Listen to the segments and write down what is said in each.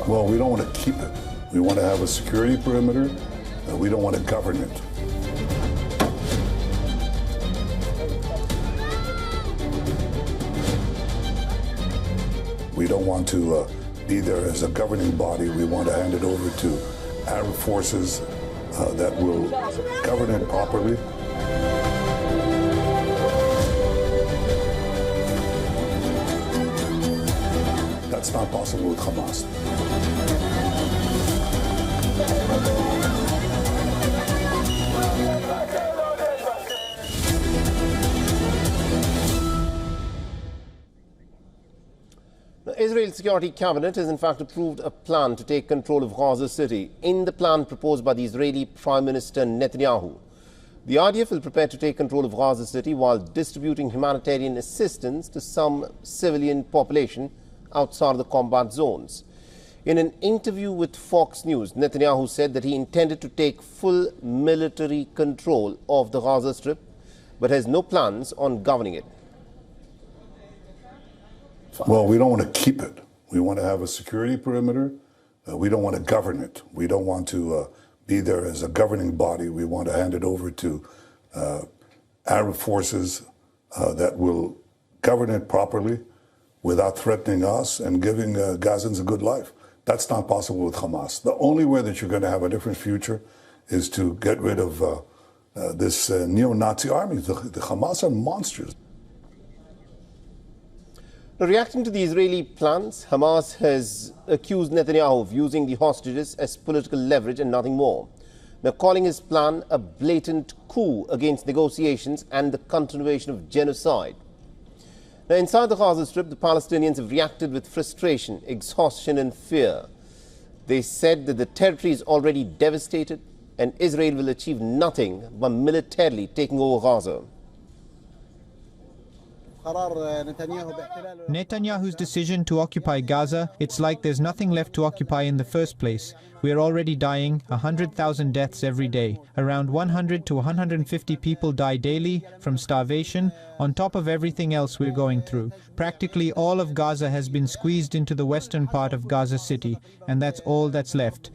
Well, we don't want to keep it. We want to have a security perimeter, and we don't want to govern it. We don't want to be there as a governing body. We want to hand it over to Arab forces that will govern it properly. That's not possible with Hamas. The Israel Security Cabinet has in fact approved a plan to take control of Gaza City. In the plan proposed by the Israeli Prime Minister Netanyahu, the IDF will prepare to take control of Gaza City while distributing humanitarian assistance to some civilian population outside the combat zones. In an interview with Fox News, Netanyahu said that he intended to take full military control of the Gaza Strip, but has no plans on governing it. Well, we don't want to keep it. We want to have a security perimeter. We don't want to govern it. We don't want to be there as a governing body. We want to hand it over to Arab forces that will govern it properly without threatening us and giving Gazans a good life. That's not possible with Hamas. The only way that you're going to have a different future is to get rid of this neo-Nazi army. The Hamas are monsters. Reacting to the Israeli plans, Hamas has accused Netanyahu of using the hostages as political leverage and nothing more. They're calling his plan a blatant coup against negotiations and the continuation of genocide. Now, inside the Gaza Strip, the Palestinians have reacted with frustration, exhaustion and fear. They said that the territory is already devastated and Israel will achieve nothing by militarily taking over Gaza. Netanyahu's decision to occupy Gaza, it's like there's nothing left to occupy in the first place. We are already dying, 100,000 deaths every day. Around 100 to 150 people die daily from starvation, on top of everything else we're going through. Practically all of Gaza has been squeezed into the western part of Gaza City, and that's all that's left.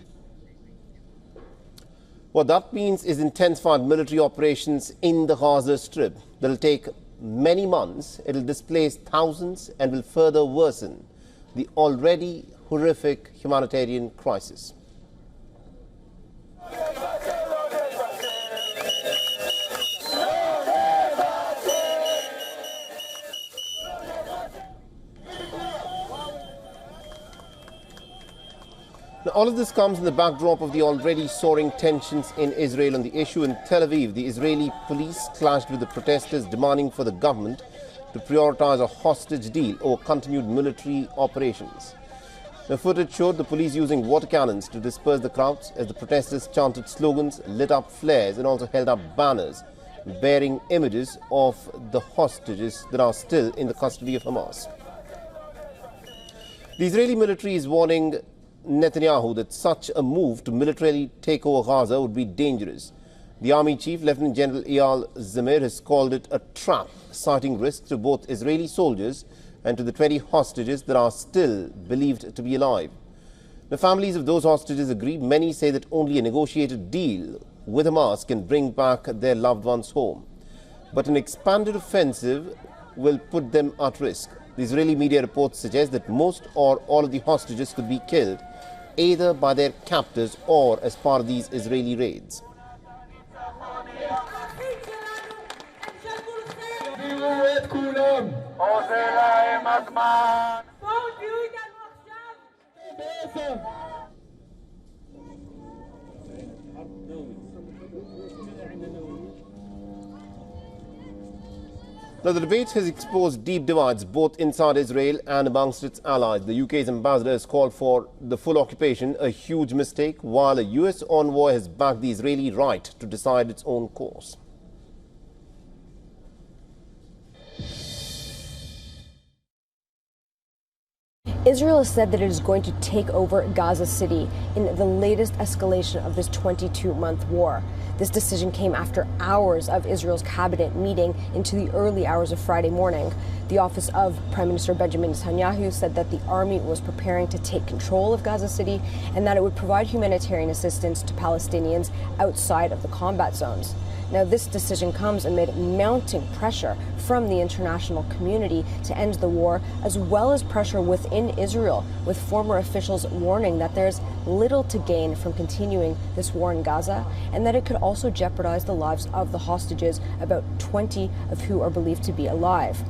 What that means is intensified military operations in the Gaza Strip. That'll take many months, it will displace thousands and will further worsen the already horrific humanitarian crisis. Now, all of this comes in the backdrop of the already soaring tensions in Israel on the issue. In Tel Aviv, the Israeli police clashed with the protesters demanding for the government to prioritize a hostage deal over continued military operations. The footage showed the police using water cannons to disperse the crowds as the protesters chanted slogans, lit up flares and also held up banners bearing images of the hostages that are still in the custody of Hamas. The Israeli military is warning Netanyahu that such a move to militarily take over Gaza would be dangerous. The army chief, Lieutenant General Eyal Zamir, has called it a trap, citing risks to both Israeli soldiers and to the 20 hostages that are still believed to be alive. The families of those hostages agree. Many say that only a negotiated deal with Hamas can bring back their loved ones home. But an expanded offensive will put them at risk. The Israeli media reports suggest that most or all of the hostages could be killed either by their captors or as part of these Israeli raids. Now, the debate has exposed deep divides both inside Israel and amongst its allies. The UK's ambassador has called for the full occupation a huge mistake, while a US envoy has backed the Israeli right to decide its own course. Israel has said that it is going to take over Gaza City in the latest escalation of this 22-month war. This decision came after hours of Israel's cabinet meeting into the early hours of Friday morning. The office of Prime Minister Benjamin Netanyahu said that the army was preparing to take control of Gaza City and that it would provide humanitarian assistance to Palestinians outside of the combat zones. Now, this decision comes amid mounting pressure from the international community to end the war, as well as pressure within Israel, with former officials warning that there's little to gain from continuing this war in Gaza, and that it could also jeopardize the lives of the hostages, about 20 of who are believed to be alive.